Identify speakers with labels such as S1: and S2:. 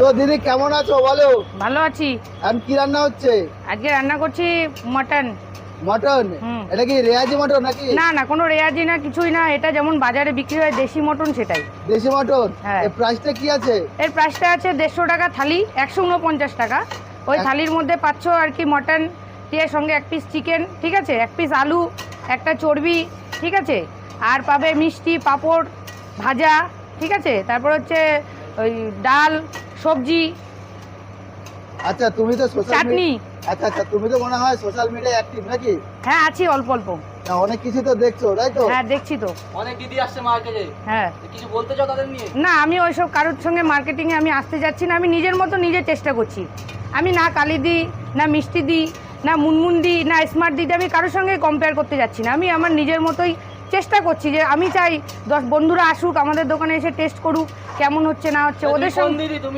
S1: তো দিদি কেমন আছো বলো?
S2: ভালো আছি।
S1: এখন কি রান্না হচ্ছে?
S2: আজকে রান্না করছি মটন।
S1: মটন? এটা কি রেয়াজি মটন নাকি?
S2: না না, কোনো রেয়াজি না, কিছুই না। এটা যেমন বাজারে বিক্রি হয় দেশি মটন, সেটাই।
S1: দেশি মটন?
S2: হ্যাঁ।
S1: এর প্রাইসটা কি আছে?
S2: এর প্রাইসটা আছে 150 টাকা থালি, 149 টাকা। ওই থালির মধ্যে পাচ্ছ আর কি মটন দিয়ে, সঙ্গে 1 পিস চিকেন, ঠিক আছে, 1 পিস আলু, একটা চর্বি, ঠিক আছে, আর পাবে মিষ্টি, পাঁপড়, ভাজা, ঠিক আছে, তারপর হচ্ছে ওই ডাল, সবজি।
S1: আচ্ছা তুমি তো
S2: চাটনি।
S1: আচ্ছা আচ্ছা, তুমি তো মনে হয় সোশ্যাল মিডিয়ায় অ্যাক্টিভ নাকি?
S2: হ্যাঁ আছি, অল্প অল্প।
S1: না, অনেক কিছু তো দেখছো তাই তো?
S2: হ্যাঁ দেখছি তো।
S3: অনেক দিদি আসছে মার্কেটে।
S2: হ্যাঁ।
S3: কিছু বলতে চাও তাদের নিয়ে?
S2: না, আমি ওইসব কারোর সঙ্গে মার্কেটিংয়ে আমি আসতে যাচ্ছি না। আমি নিজের মতো নিজে চেষ্টা করছি। আমি না কালি দিই, না মিষ্টি দিই, না মুনমুন দিই, না স্মার্ট দিই, আমি কারোর সঙ্গে কম্পেয়ার করতে যাচ্ছি না। আমি আমার নিজের মতোই চেষ্টা করছি, যে আমি চাই 10 বন্ধুরা আসুক আমাদের দোকানে, এসে টেস্ট করুক কেমন হচ্ছে না হচ্ছে ওদের সঙ্গে।
S3: দিদি তুমি